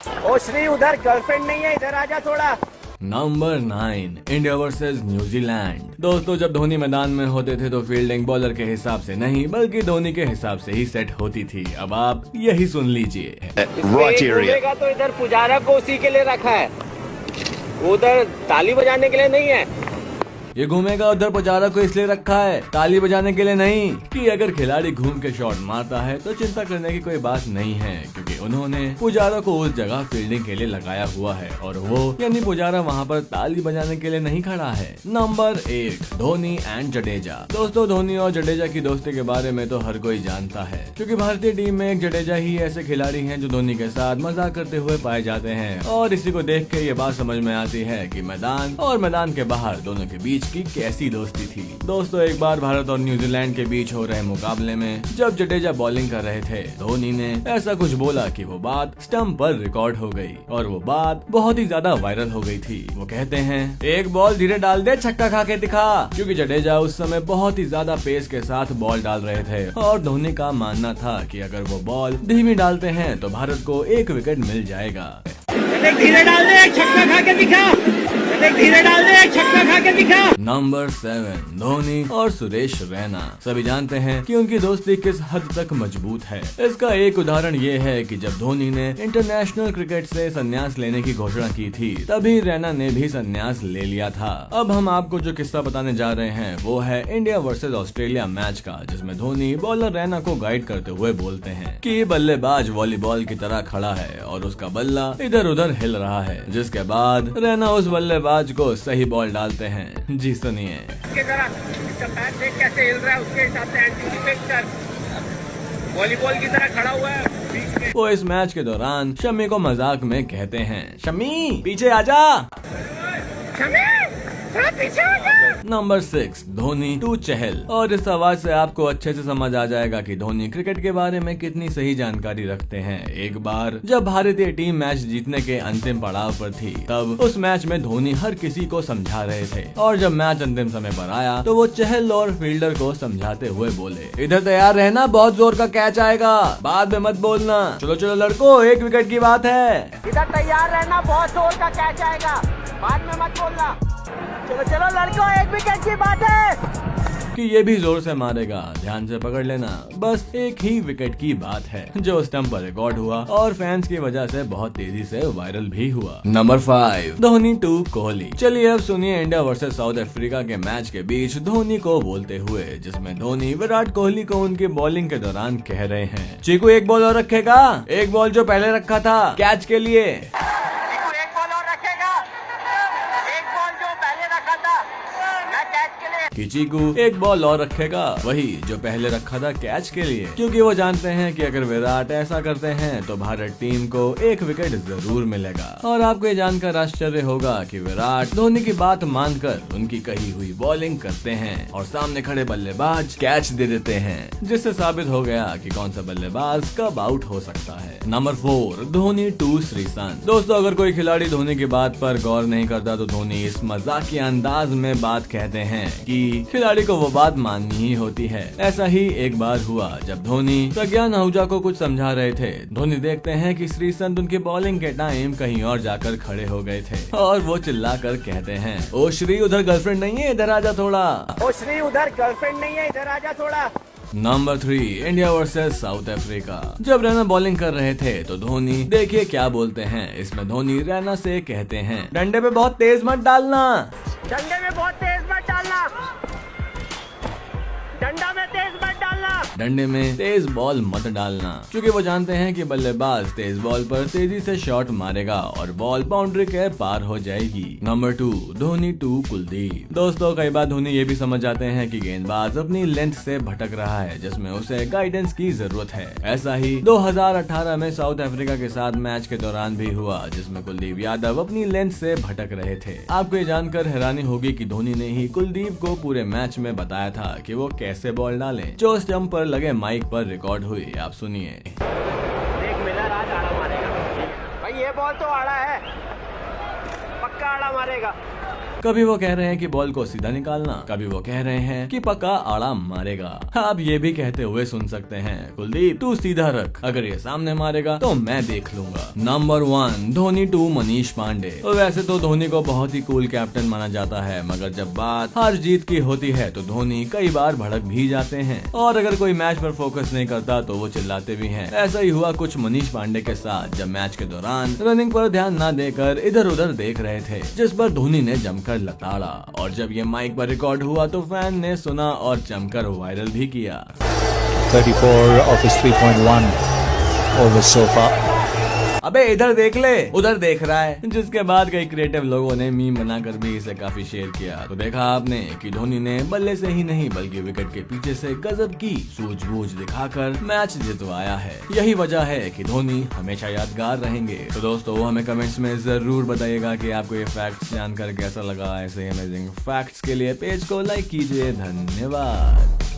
ओ श्री, उधर गर्लफ्रेंड नहीं है, इधर आजा थोड़ा। Number 9 India versus New Zealand. दोस्तों, जब धोनी मैदान में होते थे तो फील्डिंग बॉलर के हिसाब से नहीं बल्कि धोनी के हिसाब से ही सेट होती थी। अब आप यही सुन लीजिए। घूमेगा तो इधर पुजारा को उसी के लिए रखा है, उधर ताली बजाने के लिए नहीं है। ये घूमेगा उधर पुजारा को इसलिए रखा है, ताली बजाने के लिए नहीं। कि अगर खिलाड़ी घूम के शॉट मारता है तो चिंता करने की कोई बात नहीं है, क्योंकि उन्होंने पुजारा को उस जगह फील्डिंग के लिए लगाया हुआ है और वो यानी पुजारा वहाँ पर ताली बजाने के लिए नहीं खड़ा है। Number 8 Dhoni and Jadeja. दोस्तों, धोनी और जडेजा की दोस्ती के बारे में तो हर कोई जानता है, क्योंकि भारतीय टीम में एक जडेजा ही ऐसे खिलाड़ी हैं जो धोनी के साथ मजाक करते हुए पाए जाते हैं। और इसी को देख के ये बात समझ में आती है कि मैदान और मैदान के बाहर दोनों के बीच की कैसी दोस्ती थी। दोस्तों, एक बार भारत और न्यूजीलैंड के बीच हो रहे मुकाबले में जब जडेजा बॉलिंग कर रहे थे, धोनी ने ऐसा कुछ बोला कि वो बात स्टंप पर रिकॉर्ड हो गई और वो बात बहुत ही ज्यादा वायरल हो गई थी। वो कहते हैं, एक बॉल धीरे डाल दे, छक्का खा के दिखा, क्योंकि जडेजा उस समय बहुत ही ज्यादा पेस के साथ बॉल डाल रहे थे और धोनी का मानना था कि अगर वो बॉल धीमी डालते हैं तो भारत को एक विकेट मिल जाएगा। धीरे डाल दे, छक्का खा के दिखा, धीरे डाल दे, छक्का खा के दिखा। नंबर 7 धोनी और सुरेश रैना। सभी जानते हैं कि उनकी दोस्ती किस हद तक मजबूत है। इसका एक उदाहरण ये है कि जब धोनी ने इंटरनेशनल क्रिकेट से संन्यास लेने की घोषणा की थी, तभी रैना ने भी संन्यास ले लिया था। अब हम आपको जो किस्सा बताने जा रहे हैं वो है इंडिया वर्सेस ऑस्ट्रेलिया मैच का, जिसमें धोनी बॉलर रैना को गाइड करते हुए बोलते हैं कि बल्लेबाज वॉलीबॉल की तरह खड़ा है और उसका बल्ला इधर उधर हिल रहा है, जिसके बाद रैना उस बल्लेबाज को सही बॉल डालते हैं। जी सुनिए। इसका पैर देख कैसे हिल रहा है, उसके हिसाब से एंटीसिपेट कर, वॉलीबॉल की तरह खड़ा हुआ है बीच में। वो इस मैच के दौरान शमी को मजाक में कहते हैं, शमी पीछे आजा, शमी थोड़ा पीछे हो जा। नंबर 6 धोनी टू चहल। और इस आवाज से आपको अच्छे से समझ आ जाएगा कि धोनी क्रिकेट के बारे में कितनी सही जानकारी रखते हैं। एक बार जब भारतीय टीम मैच जीतने के अंतिम पड़ाव पर थी, तब उस मैच में धोनी हर किसी को समझा रहे थे और जब मैच अंतिम समय पर आया तो वो चहल और फील्डर को समझाते हुए बोले, इधर तैयार रहना, बहुत जोर का कैच आएगा, बाद में मत बोलना, चलो चलो लड़को, एक विकेट की बात है, इधर तैयार रहना, बहुत जोर का कैच आएगा, बाद में मत बोलना, चलो चलो लड़कों, एक विकेट की बात है। कि ये भी जोर से मारेगा, ध्यान से पकड़ लेना, बस एक ही विकेट की बात है, जो स्टंप पर रिकॉर्ड हुआ और फैंस की वजह से बहुत तेजी से वायरल भी हुआ। Number 5 Dhoni to Kohli. चलिए अब सुनिए इंडिया वर्सेस साउथ अफ्रीका के मैच के बीच धोनी को बोलते हुए, जिसमें धोनी विराट कोहली को उनकी बॉलिंग के दौरान कह रहे हैं, चीकू एक बॉल और रखेगा, एक बॉल जो पहले रखा था कैच के लिए, कि चीकू एक बॉल और रखेगा, वही जो पहले रखा था कैच के लिए, क्योंकि वो जानते हैं कि अगर विराट ऐसा करते हैं तो भारत टीम को एक विकेट जरूर मिलेगा। और आपको ये जानकर आश्चर्य होगा कि विराट धोनी की बात मानकर उनकी कही हुई बॉलिंग करते हैं और सामने खड़े बल्लेबाज कैच दे देते हैं, जिससे साबित हो गया कि कौन सा बल्लेबाज कब आउट हो सकता है। Number 4 Dhoni to Sreesanth. दोस्तों, अगर कोई खिलाड़ी धोनी की बात पर गौर नहीं करता तो धोनी इस मजाकिया अंदाज में बात कहते हैं कि खिलाड़ी को वो बात माननी ही होती है। ऐसा ही एक बार हुआ जब धोनी प्रज्ञान आहूजा को कुछ समझा रहे थे। धोनी देखते हैं कि श्रीसंत उनकी बॉलिंग के टाइम कहीं और जाकर खड़े हो गए थे और वो चिल्लाकर कहते हैं, ओ श्री, उधर गर्लफ्रेंड नहीं है, इधर आजा थोड़ा, ओ श्री, उधर गर्लफ्रेंड नहीं है, इधर आजा थोड़ा। Number 3 India versus South Africa. जब रैना बॉलिंग कर रहे थे तो धोनी देखिए क्या बोलते हैं। इसमें धोनी रैना से कहते हैं, डंडे पे बहुत तेज मत डालना, डंडे में बहुत तेज मत डालना, डंडा में तेज मत डालना, डंडे में तेज बॉल मत डालना, क्योंकि वो जानते हैं कि बल्लेबाज तेज बॉल पर तेजी से शॉट मारेगा और बॉल बाउंड्री के पार हो जाएगी। Number 2 Dhoni to Kuldeep. दोस्तों, कई बार धोनी ये भी समझ जाते हैं कि गेंदबाज अपनी लेंथ से भटक रहा है, जिसमें उसे गाइडेंस की जरूरत है। ऐसा ही 2018 में साउथ अफ्रीका के साथ मैच के दौरान भी हुआ, जिसमें कुलदीप यादव अपनी लेंथ से भटक रहे थे। आपको ये जानकर हैरानी होगी कि धोनी ने ही कुलदीप को पूरे मैच में बताया था कि वो कैसे बॉल डालें, जो स्टंप पर लगे माइक पर रिकॉर्ड हुई। आप सुनिए। देख मिलर आज आड़ा मारेगा भाई, ये बॉल तो आड़ा है, पक्का आड़ा मारेगा। कभी वो कह रहे हैं कि बॉल को सीधा निकालना, कभी वो कह रहे हैं कि पक्का आड़ा मारेगा। आप ये भी कहते हुए सुन सकते हैं, कुलदीप तू सीधा रख, अगर ये सामने मारेगा तो मैं देख लूंगा। Number 1 Dhoni to Manish Pandey. तो वैसे तो धोनी को बहुत ही कूल कैप्टन माना जाता है, मगर जब बात हार जीत की होती है तो धोनी कई बार भड़क भी जाते हैं और अगर कोई मैच पर फोकस नहीं करता तो वो चिल्लाते भी हैं। ऐसा ही हुआ कुछ मनीष पांडे के साथ, जब मैच के दौरान रनिंग पर ध्यान न देकर इधर उधर देख रहे थे, जिस पर धोनी ने जमकर लताड़ा और जब ये माइक पर रिकॉर्ड हुआ तो फैन ने सुना और जमकर वायरल भी किया। 34 of his 3.1 overs so far. अबे इधर देख ले, उधर देख रहा है। जिसके बाद कई क्रिएटिव लोगों ने मीम बनाकर भी इसे काफी शेयर किया। तो देखा आपने कि धोनी ने बल्ले से ही नहीं बल्कि विकेट के पीछे से गजब की सूझबूझ दिखाकर मैच जितवाया है। यही वजह है कि धोनी हमेशा यादगार रहेंगे। तो दोस्तों हमें कमेंट्स में जरूर बताइएगा कि आपको ये फैक्ट्स जानकर कैसा लगा। ऐसे अमेजिंग फैक्ट्स के लिए पेज को लाइक कीजिए। धन्यवाद।